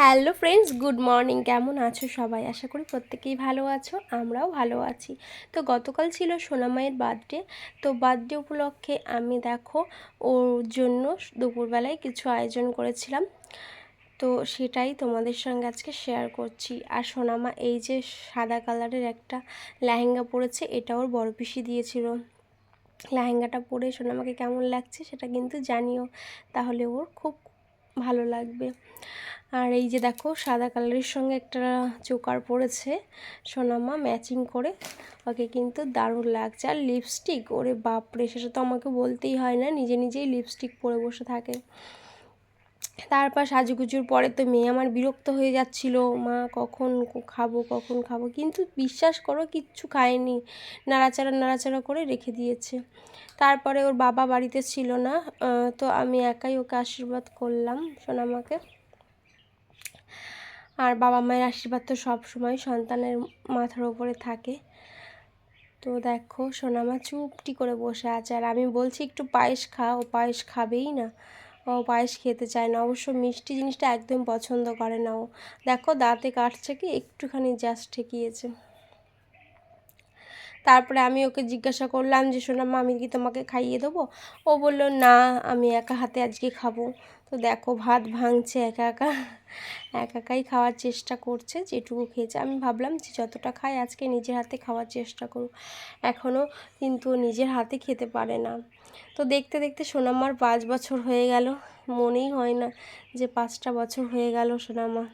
Hello friends, good morning. কেমন আছো সবাই? আশা করি প্রত্যেকেই ভালো আছো, আমরাও ভালো আছি। তো গতকাল ছিল সোনামায়ের বার্থডে। তো বার্থডে উপলক্ষে আমি দেখো ওর জন্য দুপুরবেলায় কিছু আয়োজন করেছিলাম। তো সেটাই তোমাদের সঙ্গে আজকে শেয়ার করছি। আর সোনামা এই যে সাদা কালারের একটা লেহেঙ্গা পরেছে, এটা ওর বড় পিসি দিয়েছিল। লেহেঙ্গাটা পরে সোনামাকে কেমন লাগছে সেটা কিন্তু জানিও, তাহলে ওর খুব ভালো লাগবে। আর এই যে দেখো সাদা কালারের সঙ্গে একটা চোকার পরেছে সোনামা ম্যাচিং করে, ওকে কিন্তু দারুণ লাগছে। আর লিপস্টিক, ওরে বাপরে, সেটা তো আমাকে বলতেই হয় না, নিজে নিজেই লিপস্টিক পরে বসে থাকে। তারপর সাজুগুজুর পরে তো মেয়ে আমার বিরক্ত হয়ে যাচ্ছিল, মা কখন খাবো কখন খাবো, কিন্তু বিশ্বাস করো কিচ্ছু খায়নি, নাড়াচাড়া করে রেখে দিয়েছে। তারপরে ওর বাবা বাড়িতে ছিল না, তো আমি একাই ওকে আশীর্বাদ করলাম সোনামাকে। আর বাবা মায়ের আশীর্বাদ তো সব সময় সন্তানের মাথার ওপরে থাকে। তো দেখো সোনামা চুপটি করে বসে আছে, আর আমি বলছি একটু পায়েস খা, ও পায়েস খাবেই না, ও পায়েস খেতে চায় না। অবশ্য মিষ্টি জিনিসটা একদম পছন্দ করে না ও। দেখো দাঁতে কাটছে কি, একটুখানি জাস্ট ঠেকিয়েছে। তারপরে আমি ওকে জিজ্ঞাসা করলাম যে সোনামা, আমি কি তোমাকে খাইয়ে দেবো? ও বলল না, আমি একা হাতে আজকে খাবো। তো দেখো ভাত ভাঙছে একাই খাওয়ার চেষ্টা করছে, যেটুকু খেয়েছে। আমি ভাবলাম যে যতটা খায় আজকে নিজের হাতে খাওয়ার চেষ্টা করুক। এখনও কিন্তু নিজের হাতে খেতে পারে না। তো দেখতে দেখতে সোনামার 5 বছর হয়ে গেল, মনেই হয় না যে 5টা বছর হয়ে গেল। সোনামা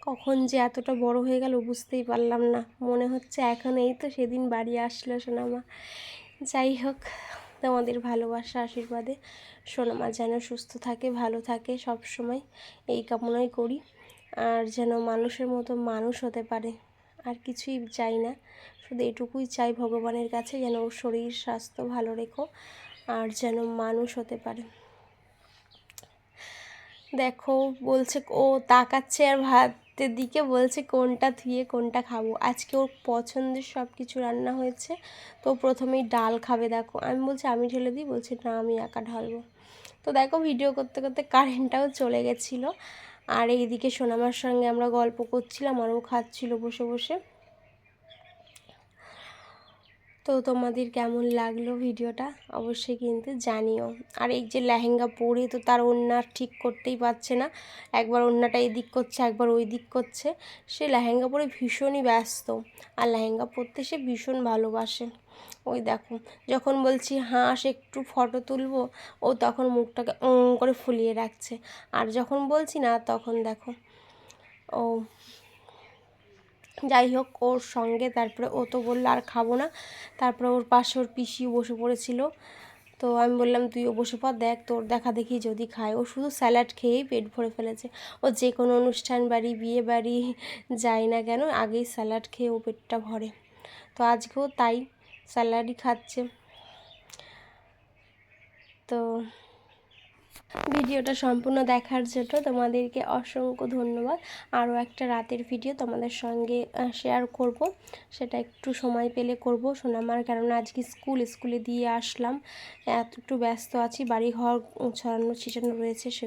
কখন যে এতটা বড় হয়ে গেল বুঝতেই পারলাম না, মনে হচ্ছে এখন এই তো সেদিন বাড়ি আসলো সোনামা। যাই হোক, তোমাদের ভালোবাসা আশীর্বাদে সোনামা যেন সুস্থ থাকে, ভালো থাকে, সব সময় এই কামনাই করি। আর যেন মানুষের মতো মানুষ হতে পারে, আর কিছুই চাই না, শুধু এটুকুই চাই ভগবানের কাছে, যেন ওর শরীর স্বাস্থ্য ভালো রেখো, আর যেন মানুষ হতে পারে। দেখো বলছে, ও তাকাচ্ছে আর ভাতের দিকে, বলছে কোনটা ধুয়ে কোনটা খাবো। আজকে ওর পছন্দের সব কিছু রান্না হয়েছে, তো প্রথমেই ডাল খাবে। দেখো আমি বলছি আমি ঢেলে দিই, বলছে না আমি একা ঢালবো। তো দেখো ভিডিও করতে করতে কারেন্টটাও চলে গেছিলো, আর এইদিকে সোনামার সঙ্গে আমরা গল্প করছিলাম আর ও খাচ্ছিল বসে বসে। তো তোমাদের কেমন লাগলো ভিডিওটা অবশ্যই কিন্তু জানিও। আর এই যে লেহেঙ্গা পরে তো তার ওড়না ঠিক করতেই পারছে না, একবার ওড়নাটা এদিক করছে একবার ওই দিক করছে। সে লেহেঙ্গা পরে ভীষণই ব্যস্ত, আর লেহেঙ্গা পরতে সে ভীষণ ভালোবাসে। ওই দেখো, যখন বলছি হাঁস একটু ফটো তুলবো, ও তখন মুখটাকে করে ফুলিয়ে রাখছে, আর যখন বলছি না তখন দেখো ও। যাই হোক, ওর সঙ্গে তারপরে ও তো বললো আর খাবো না, তারপরে ওর পাশে ওর পিসিও বসে পড়েছিল। তো আমি বললাম তুইও বসে পড়, দেখ তোর দেখা দেখি যদি খায়। ও শুধু স্যালাড খেয়েই পেট ভরে ফেলেছে। ও যে কোনো অনুষ্ঠান বাড়ি বিয়ে বাড়ি যায় না কেন, আগেই স্যালাড খেয়ে ও পেটটা ভরে। তো আজকেও তাই স্যালাডই খাচ্ছে। তো ভিডিওটা সম্পূর্ণ দেখার জন্য তোমাদেরকে অসংখ্য ধন্যবাদ। আরও একটা রাতের ভিডিও তোমাদের সঙ্গে শেয়ার করব, সেটা একটু সময় পেলে করব সোনামার, কেননা আজকে স্কুলে দিয়ে আসলাম, একটু ব্যস্ত আছি, বাড়ি ঘর ছড়ানো ছিটানো রয়েছে সেগুলো।